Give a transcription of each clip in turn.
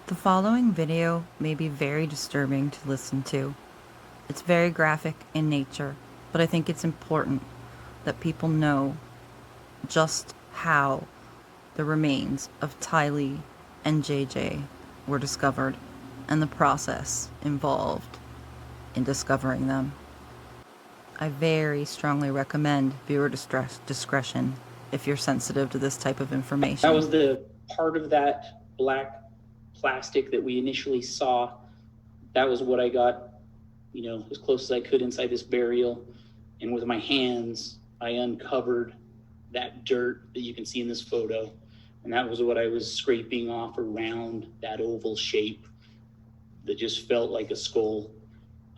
The following video may be very disturbing to listen to. It's very graphic in nature, but I think it's important that people know just how the remains of Tylee and JJ were discovered and the process involved in discovering them. I very strongly recommend viewer discretion if you're sensitive to this type of information. That was the part of that black plastic that we initially saw. That was what I got, as close as I could inside this burial. And with my hands, I uncovered that dirt that you can see in this photo. And that was what I was scraping off around that oval shape that just felt like a skull.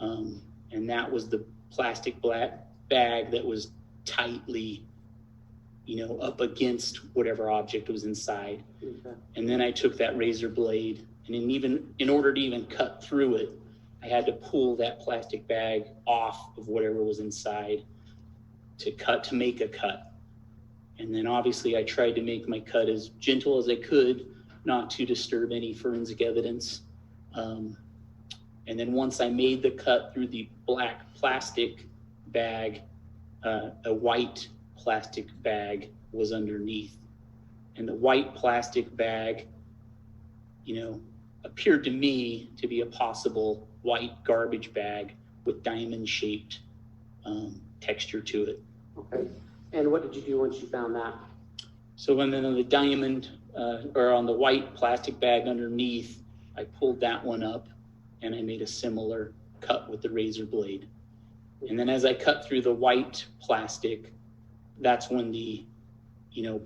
And that was the plastic black bag that was tightly, up against whatever object was inside. Okay. And then I took that razor blade, and in order to even cut through it, I had to pull that plastic bag off of whatever was inside to make a cut. And then obviously I tried to make my cut as gentle as I could, not to disturb any forensic evidence. And then once I made the cut through the black plastic bag, a white plastic bag was underneath. And the white plastic bag, appeared to me to be a possible white garbage bag with diamond-shaped texture to it. Okay. And what did you do once you found that? So when then on the diamond, or on the white plastic bag underneath, I pulled that one up and I made a similar cut with the razor blade. And then as I cut through the white plastic, that's when the,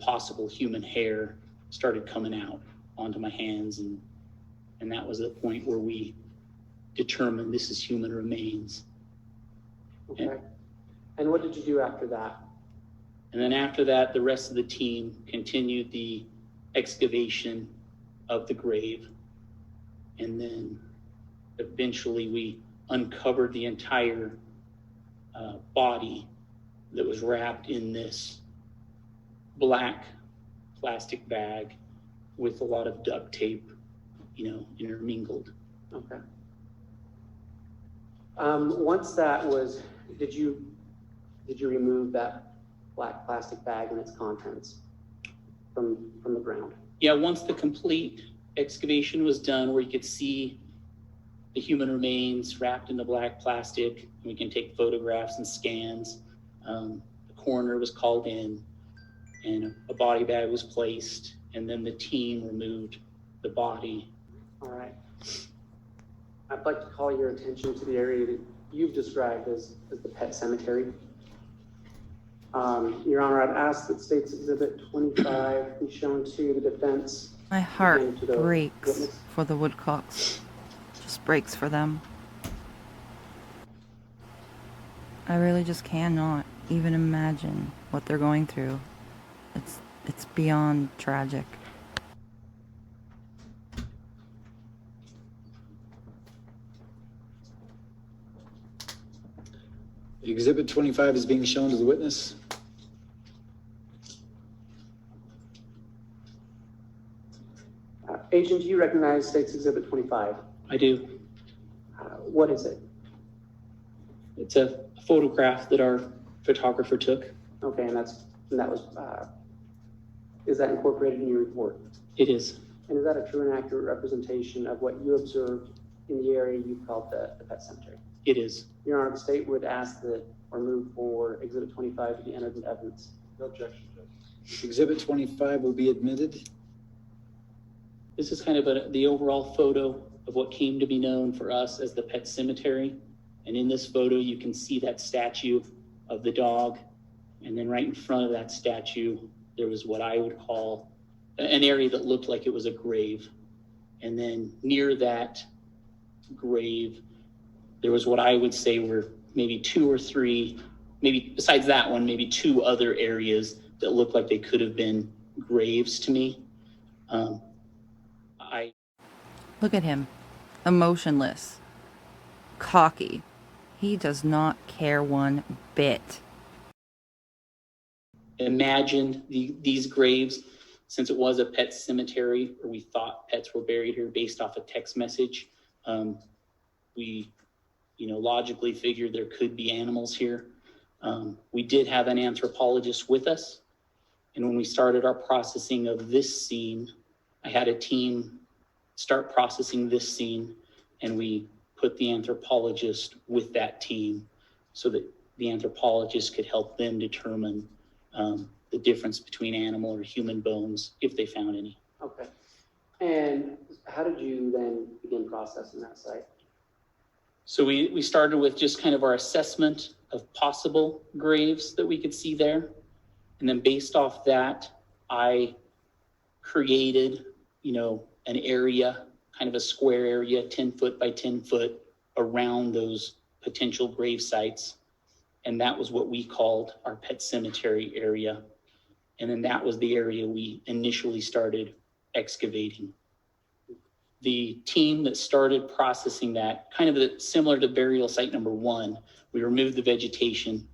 possible human hair started coming out onto my hands. And that was the point where we determined this is human remains. Okay. And what did you do after that? And then after that, the rest of the team continued the excavation of the grave. And then eventually we uncovered the entire body that was wrapped in this black plastic bag with a lot of duct tape, intermingled. Okay. Once that was, did you remove that black plastic bag and its contents from the ground? Yeah, once the complete excavation was done, where you could see the human remains wrapped in the black plastic, and we can take photographs and scans. The coroner was called in, and a body bag was placed, and then the team removed the body. All right. I'd like to call your attention to the area that you've described as the pet cemetery. Your Honor, I'd ask that State's Exhibit 25 be shown to the defense. My heart breaks for the Woodcocks. Just breaks for them. I really just cannot even imagine what they're going through. It's beyond tragic. Exhibit 25 is being shown to the witness. Agent, do you recognize State's Exhibit 25? I do. What is it? It's a photograph that our photographer took. Okay, and that was, is that incorporated in your report? It is. And is that a true and accurate representation of what you observed in the area you called the pet cemetery? It is. Your Honor, the state would ask that or move for Exhibit 25 to be entered into evidence. No objection, Judge. Exhibit 25 will be admitted. This is kind of the overall photo of what came to be known for us as the pet cemetery. And in this photo, you can see that statue of the dog. And then right in front of that statue, there was what I would call an area that looked like it was a grave. And then near that grave, there was what I would say were maybe two or three, maybe besides that one, maybe two other areas that looked like they could have been graves to me. Look at him, emotionless, cocky. He does not care one bit. Imagined these graves since it was a pet cemetery, or we thought pets were buried here based off a text message, we, logically figured there could be animals here. We did have an anthropologist with us. And when we started our processing of this scene, I had a team start processing this scene, and we put the anthropologist with that team so that the anthropologist could help them determine the difference between animal or human bones if they found any. Okay. And how did you then begin processing that site? So we started with just kind of our assessment of possible graves that we could see there. And then based off that, I created, an area, kind of a square area, 10 foot by 10 foot around those potential grave sites. And that was what we called our pet cemetery area. And then that was the area we initially started excavating. The team that started processing that, kind of similar to burial site number 1, we removed the vegetation,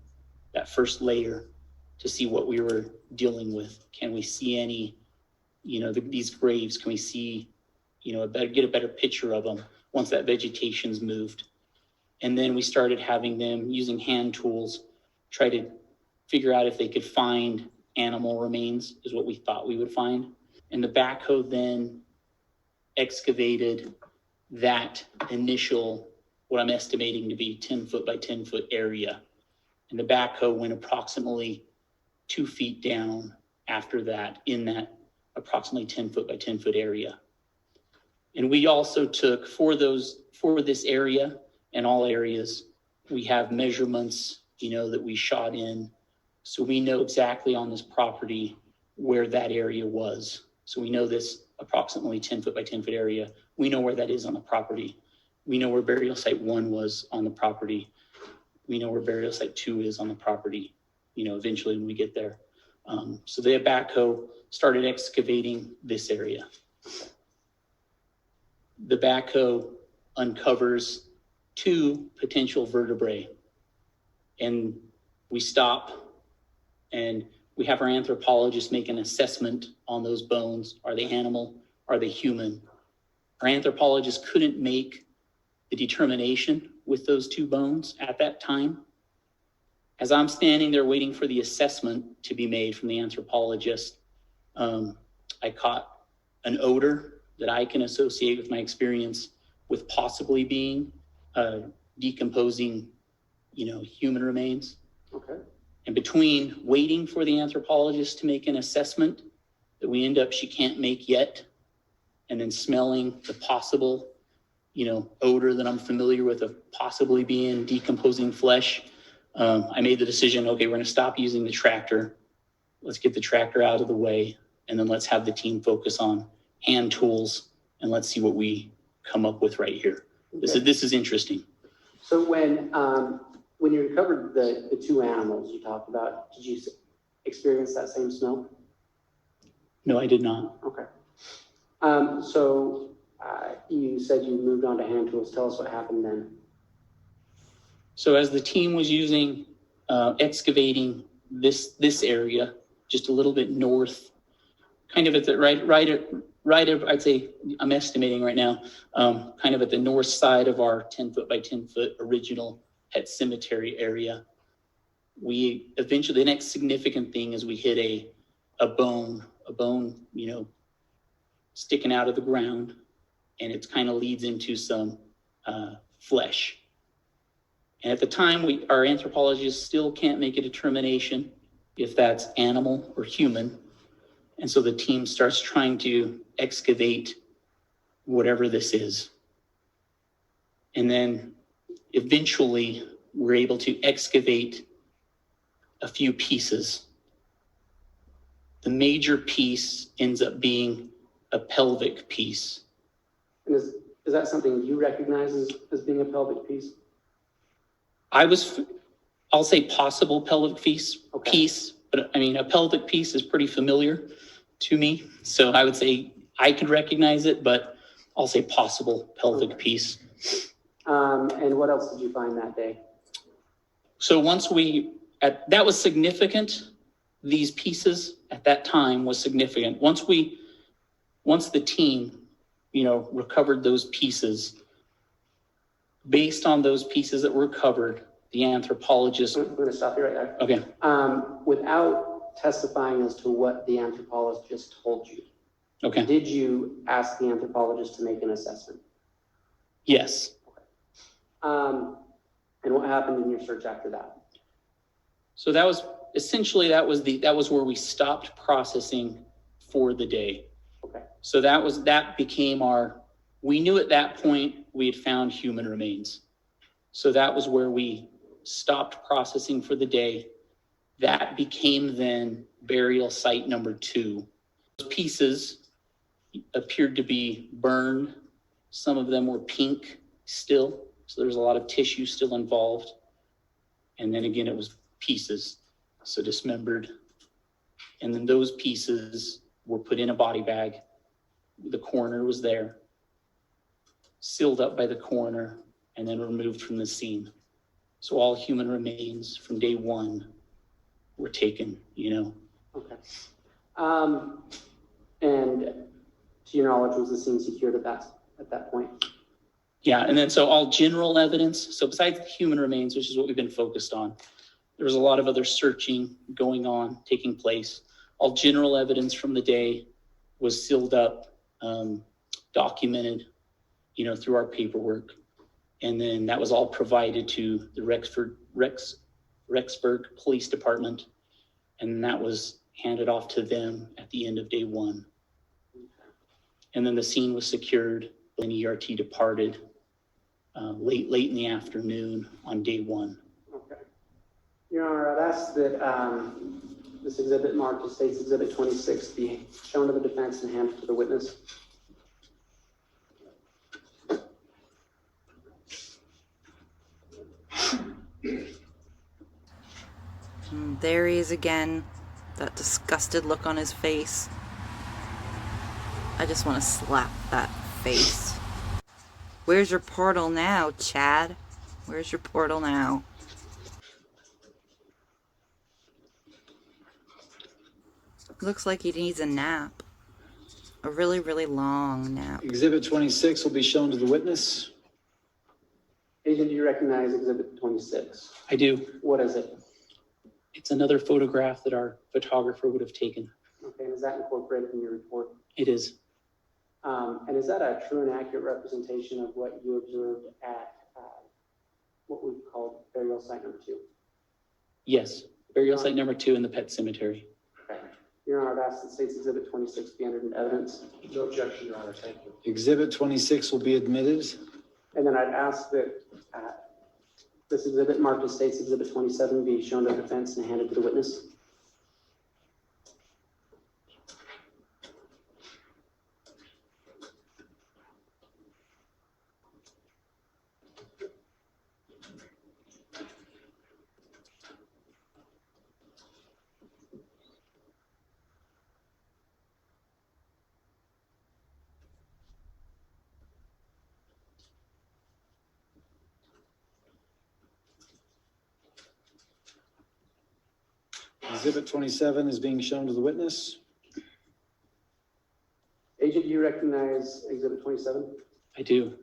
that first layer, to see what we were dealing with. Can we see any, these graves? Can we see, get a better picture of them once that vegetation's moved? And then we started having them using hand tools, try to figure out if they could find animal remains, is what we thought we would find. And the backhoe then excavated that initial, what I'm estimating to be 10 foot by 10 foot area. And the backhoe went approximately 2 feet down after that in that approximately 10 foot by 10 foot area. And we also took for this area and all areas, we have measurements, that we shot in. So we know exactly on this property where that area was. So we know this approximately 10 foot by 10 foot area. We know where that is on the property. We know where burial site 1 was on the property. We know where burial site 2 is on the property, eventually when we get there. So the backhoe started excavating this area. The backhoe uncovers 2 potential vertebrae, and we stop and we have our anthropologist make an assessment on those bones. Are they animal? Are they human? Our anthropologist couldn't make the determination with those 2 bones at that time. As I'm standing there waiting for the assessment to be made from the anthropologist, I caught an odor that I can associate with my experience with possibly being decomposing, human remains. Okay. And between waiting for the anthropologist to make an assessment that she can't make yet, and then smelling the possible, odor that I'm familiar with of possibly being decomposing flesh, I made the decision, okay, we're going to stop using the tractor. Let's get the tractor out of the way, and then let's have the team focus on hand tools, and let's see what we come up with right here. Okay. This is interesting. So when you recovered the 2 animals you talked about, did you experience that same smell? No, I did not. Okay. So you said you moved on to hand tools. Tell us what happened then. So as the team was using, excavating this area, just a little bit north, kind of at the right of, I'd say, I'm estimating right now, kind of at the north side of our 10 foot by 10 foot original pet cemetery area. We eventually, the next significant thing is we hit a bone, sticking out of the ground, and it kind of leads into some flesh. And at the time, our anthropologists still can't make a determination if that's animal or human. And so the team starts trying to excavate whatever this is. And then eventually we're able to excavate a few pieces. The major piece ends up being a pelvic piece. And is that something you recognize as being a pelvic piece? I'll say possible pelvic piece, but I mean, a pelvic piece is pretty familiar to me. So I would say I could recognize it, but I'll say possible pelvic piece. And what else did you find that day? So once that was significant these pieces at that time was significant. Once the team, recovered those pieces, based on those pieces that were recovered, the anthropologist. I'm going to stop you right there. Okay. Without testifying as to what the anthropologist told you, Okay. did you ask the anthropologist to make an assessment? Yes. And what happened in your search after that? So that was essentially, that was where we stopped processing for the day. Okay. So that became we knew at that point we had found human remains. So that was where we stopped processing for the day. That became then burial site number 2. Those pieces appeared to be burned. Some of them were pink still. So there's a lot of tissue still involved. And then again, it was pieces, so dismembered. And then those pieces were put in a body bag. The coroner was there, sealed up by the coroner, and then removed from the scene. So all human remains from day 1 were taken, Okay. And to your knowledge, was the scene secured at that point? Yeah, and then so all general evidence, so besides the human remains, which is what we've been focused on, there was a lot of other searching going on, taking place. All general evidence from the day was sealed up, documented, through our paperwork. And then that was all provided to the Rexburg Police Department. And that was handed off to them at the end of day 1. And then the scene was secured, and ERT departed late in the afternoon on day 1. Okay. Your Honor, I'd ask that this exhibit marked as State's Exhibit 26 be shown to the defense and handed to the witness. There he is again, that disgusted look on his face. I just want to slap that face. Where's your portal now, Chad? Where's your portal now? Looks like he needs a nap. A really, really long nap. Exhibit 26 will be shown to the witness. Agent, do you recognize Exhibit 26? I do. What is it? It's another photograph that our photographer would have taken. Okay, and is that incorporated in your report? It is. And is that a true and accurate representation of what you observed at what we call burial site number 2? Yes. Burial site number 2 in the pet cemetery. Okay. Your Honor, I'd ask that State's Exhibit 26 be entered into evidence. No objection, Your Honor. Thank you. Exhibit 26 will be admitted. And then I'd ask that this exhibit marked as State's Exhibit 27 be shown to the defense and handed to the witness. Exhibit 27 is being shown to the witness. Agent, do you recognize Exhibit 27? I do.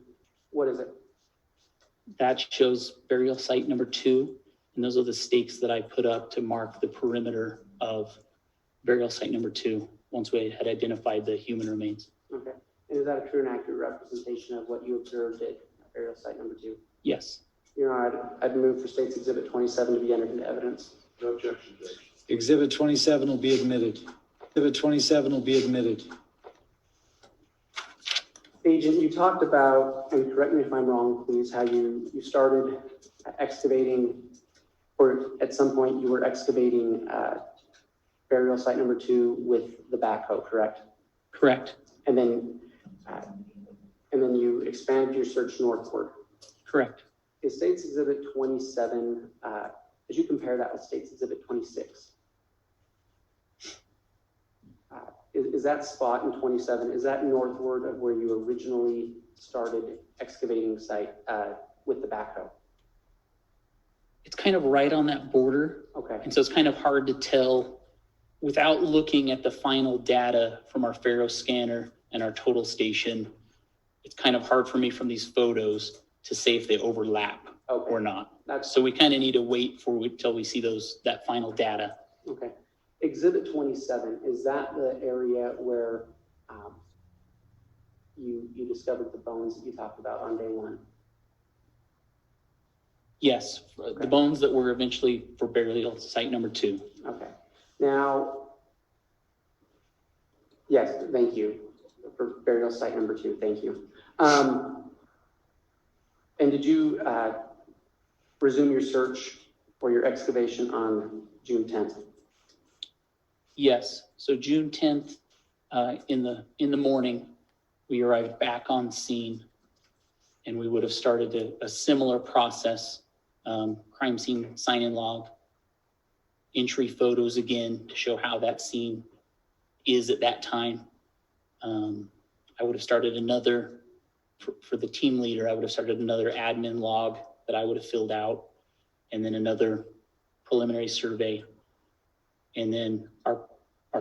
What is it? That shows burial site number 2. And those are the stakes that I put up to mark the perimeter of burial site number 2 once we had identified the human remains. Okay. And is that a true and accurate representation of what you observed at burial site number 2? Yes. Your Honor, I'd move for State's Exhibit 27 to be entered into evidence. No objection, Judge. Exhibit 27 will be admitted. Exhibit 27 will be admitted. Agent, you talked about, and correct me if I'm wrong, please, how you started excavating, or at some point you were excavating burial site number 2 with the backhoe, correct? Correct. And then you expanded your search northward. Correct. Is State's Exhibit 27, did you compare that with State's Exhibit 26? Is that spot in 27, is that northward of where you originally started excavating site with the backhoe? It's kind of right on that border. Okay, And so it's kind of hard to tell without looking at the final data from our Faro scanner and our total station, it's kind of hard for me from these photos to say if they overlap Okay. or not. That's So we kind of need to wait till we see that final data. okay. Exhibit 27, is that the area where you discovered the bones that you talked about on day one? Yes, the bones that were eventually for burial site number 2. Okay. Now, yes, thank you for burial site number 2. Thank you. And did you resume your search or your excavation on June 10th? Yes, so June 10th, in the morning, we arrived back on scene, and we would have started a similar process, crime scene sign-in log, entry photos again to show how that scene is at that time. I would have started another, for the team leader, I would have started another admin log that I would have filled out, and then another preliminary survey. And then our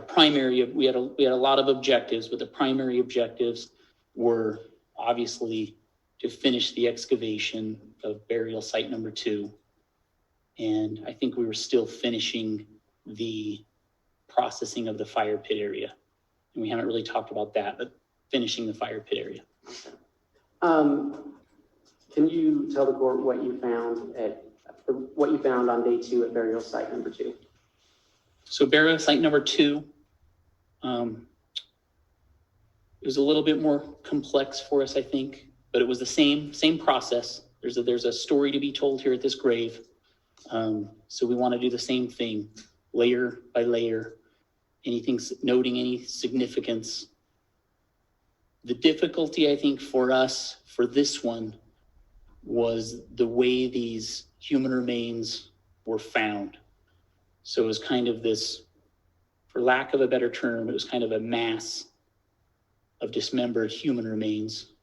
primary, we had a lot of objectives, but the primary objectives were obviously to finish the excavation of burial site number 2. And I think we were still finishing the processing of the fire pit area. And we haven't really talked about that, but finishing the fire pit area. Okay. Can you tell the court what you found on day 2 at burial site number 2? So burial site number 2, it was a little bit more complex for us, I think, but it was the same process. There's a story to be told here at this grave. So we want to do the same thing, layer by layer, noting any significance. The difficulty, I think, for us for this one was the way these human remains were found. So it was kind of this, for lack of a better term, it was kind of a mass of dismembered human remains.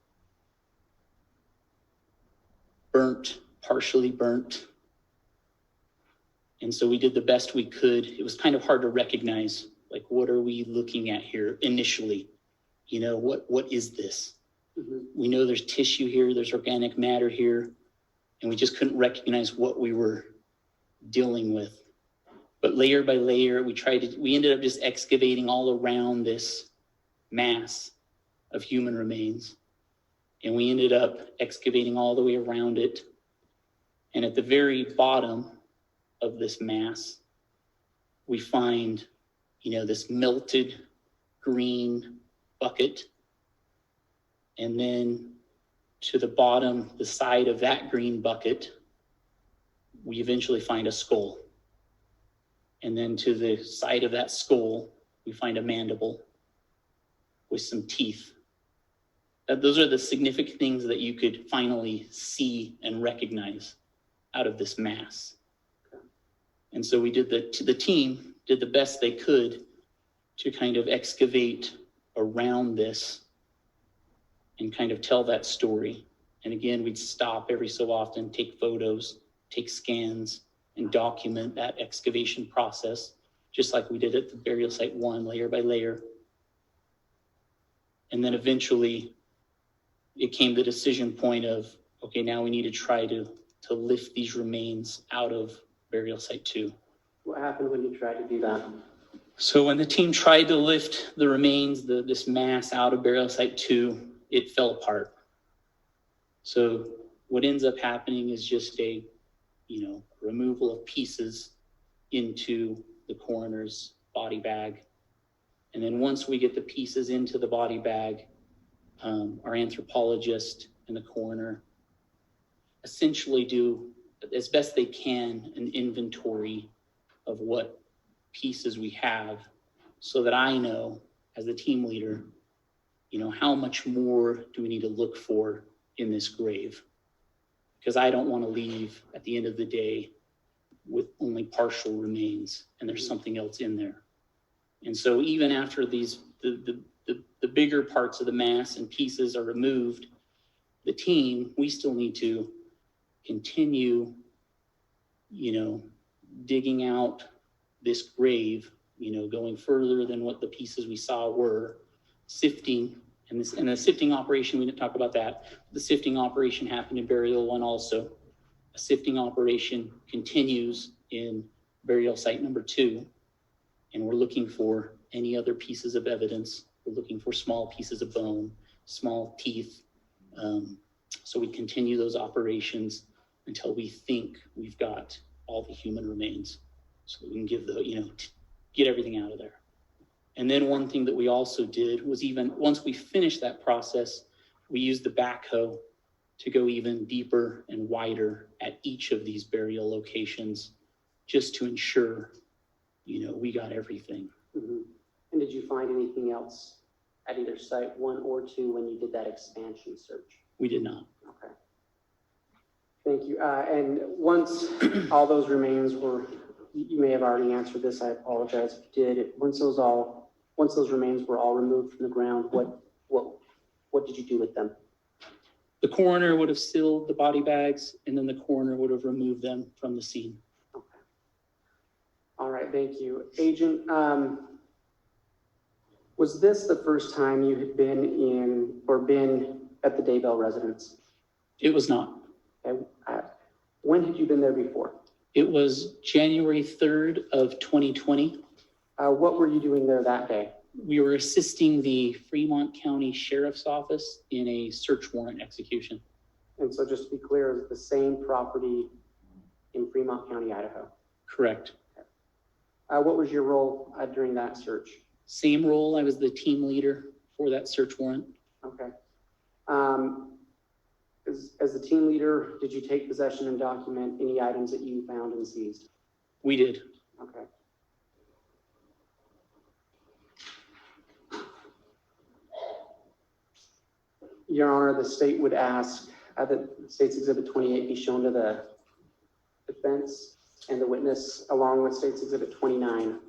Burnt, partially burnt. And so we did the best we could. It was kind of hard to recognize, like, what are we looking at here initially? You know, what is this? Mm-hmm. We know there's tissue here, there's organic matter here, and we just couldn't recognize what we were dealing with. But layer by layer, we ended up just excavating all around this mass of human remains. And we ended up excavating all the way around it. And at the very bottom of this mass, we find, this melted green bucket. And then to the bottom, the side of that green bucket, we eventually find a skull. And then to the side of that skull, we find a mandible with some teeth. Those are the significant things that you could finally see and recognize out of this mass. And so we did the team did the best they could to kind of excavate around this and kind of tell that story. And again, we'd stop every so often, take photos, take scans, and document that excavation process, just like we did at the burial site 1, layer by layer. And then eventually it came the decision point of, okay, now we need to try to lift these remains out of burial site 2. What happened when you tried to do that? So when the team tried to lift the remains, this mass out of burial site 2, it fell apart. So what ends up happening is just a removal of pieces into the coroner's body bag. And then once we get the pieces into the body bag, our anthropologist and the coroner essentially do, as best they can, an inventory of what pieces we have, so that I know, as the team leader, how much more do we need to look for in this grave? Because I don't want to leave at the end of the day with only partial remains and there's something else in there. And so even after the bigger parts of the mass and pieces are removed, the team, we still need to continue, digging out this grave going further than what the pieces we saw were, sifting, and the sifting operation, we didn't talk about that. The sifting operation happened in burial 1 also. A sifting operation continues in burial site number 2, and we're looking for any other pieces of evidence. We're looking for small pieces of bone, small teeth. So we continue those operations until we think we've got all the human remains, so we can give get everything out of there. And then one thing that we also did was, even once we finished that process, we used the backhoe to go even deeper and wider at each of these burial locations, just to ensure, we got everything. Mhm. And did you find anything else at either site 1 or 2 when you did that expansion search? We did not. Okay. Thank you. And once all those remains were, you may have already answered this, I apologize if you did. Once those remains were all removed from the ground, what did you do with them? The coroner would have sealed the body bags, and then the coroner would have removed them from the scene. Okay. All right, thank you. Agent, was this the first time you had been at the Daybell residence? It was not. Okay. When had you been there before? It was January 3rd of 2020. What were you doing there that day? We were assisting the Fremont County Sheriff's Office in a search warrant execution. And so just to be clear, is it the same property in Fremont County, Idaho? Correct. What was your role during that search? Same role. I was the team leader for that search warrant. Okay. As the team leader, did you take possession and document any items that you found and seized? We did. Okay. Your Honor, the state would ask that State's Exhibit 28 be shown to the defense and the witness, along with State's Exhibit 29.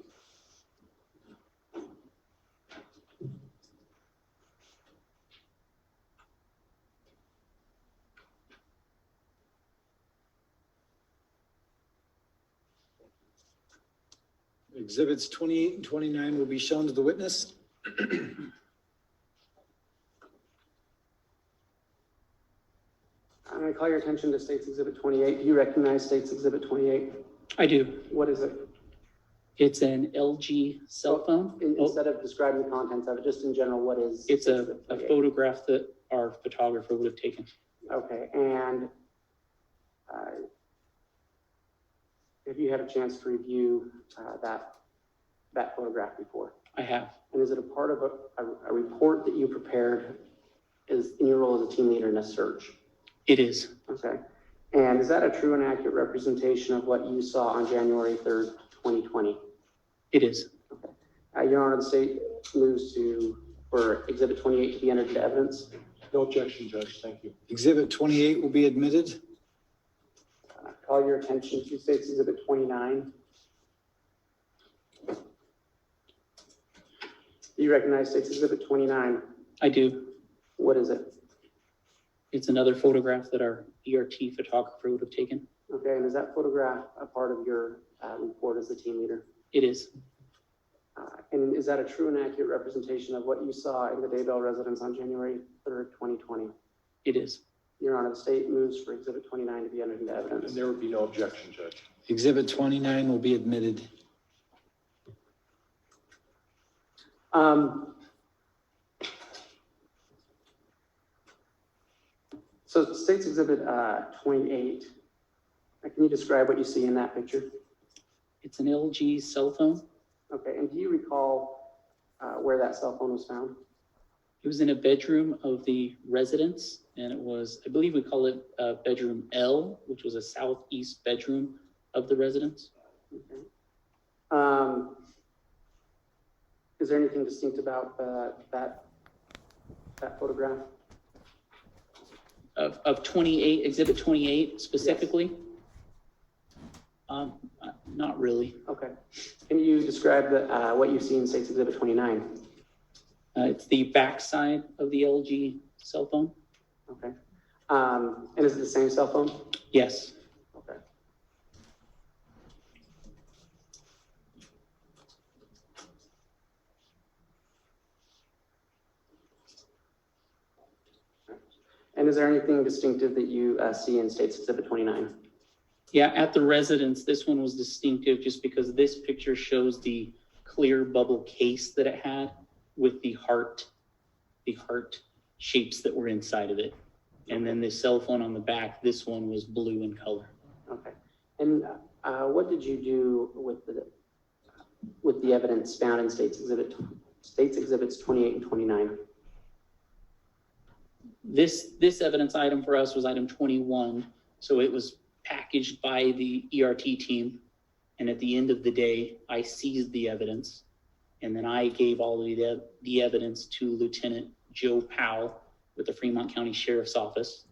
Exhibits 28 and 29 will be shown to the witness. I'm going to call your attention to State's Exhibit 28. Do you recognize State's Exhibit 28? I do. What is it? It's an LG cell phone. Instead of describing the contents of it, just in general, what is? It's a Exhibit 28? photograph that our photographer would have taken. Okay, and have you had a chance to review that photograph before? I have. And is it a part of a report that you prepared in your role as a team leader in a search? It is. Okay. And is that a true and accurate representation of what you saw on January 3rd, 2020? It is. Okay. Your Honor, the state moves for Exhibit 28 to be entered into evidence. No objection, Judge. Thank you. Exhibit 28 will be admitted. Call your attention to State's Exhibit 29. Do you recognize State's Exhibit 29? I do. What is it? It's another photograph that our ERT photographer would have taken. Okay, and is that photograph a part of your report as the team leader? It is. And is that a true and accurate representation of what you saw in the Daybell residence on January 3rd, 2020? It is. Your Honor, the state moves for Exhibit 29 to be entered into And evidence. there would be no objection, Judge. Exhibit 29 will be admitted. So State's Exhibit 28, can you describe what you see in that picture? It's an LG cell phone. Okay, and do you recall where that cell phone was found? It was in a bedroom of the residence, and it was, I believe we call it bedroom L, which was a southeast bedroom of the residence. Okay. Is there anything distinct about that photograph? Of 28, Exhibit 28 specifically? Not really. Okay. Can you describe what you see in State's Exhibit 29? It's the backside of the LG cell phone. Okay. And is it the same cell phone? Yes. Okay. And is there anything distinctive that you see in State's Exhibit 29? Yeah, at the residence, this one was distinctive just because this picture shows the clear bubble case that it had with the heart shapes that were inside of it. And then the cell phone on the back, this one was blue in color. Okay. And what did you do with the evidence found in State's Exhibits 28 and 29? This evidence item for us was item 21. So it was packaged by the ERT team. And at the end of the day, I seized the evidence. And then I gave all of the evidence to Lieutenant Joe Powell with the Fremont County Sheriff's Office.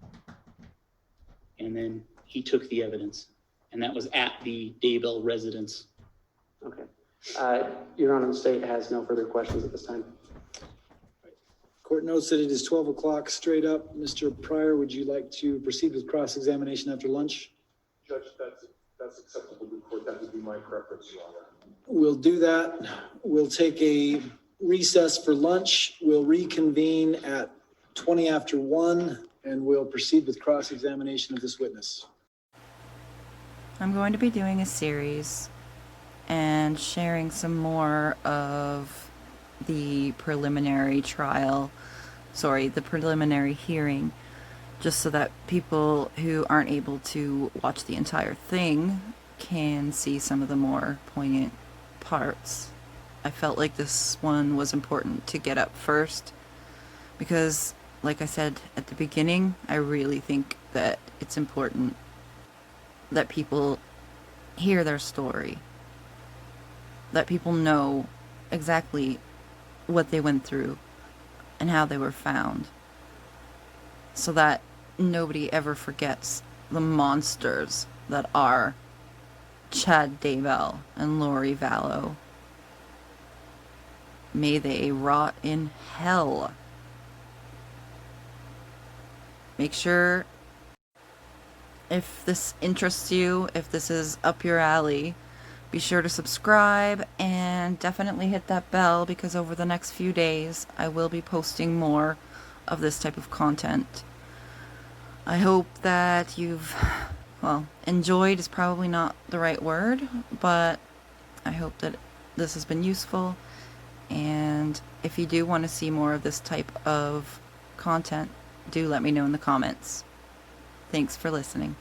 And then he took the evidence. And that was at the Daybell residence. Okay. Your Honor, the state has no further questions at this time. Court notes that it is 12 o'clock straight up. Mr. Pryor, would you like to proceed with cross-examination after lunch? Judge, that's acceptable to court. That would be my preference, Your Honor. We'll do that. We'll take a recess for lunch. We'll reconvene at 20 after 1, and we'll proceed with cross-examination of this witness. I'm going to be doing a series and sharing some more of the preliminary hearing, just so that people who aren't able to watch the entire thing can see some of the more poignant parts. I felt like this one was important to get up first because, like I said at the beginning, I really think that it's important that people hear their story, that people know exactly what they went through and how they were found, so that nobody ever forgets the monsters that are Chad Daybell and Lori Vallow. May they rot in hell. Make sure, if this interests you, if this is up your alley, be sure to subscribe and definitely hit that bell, because over the next few days I will be posting more of this type of content. I hope that you've, enjoyed is probably not the right word, but I hope that this has been useful. And if you do want to see more of this type of content, do let me know in the comments. Thanks for listening.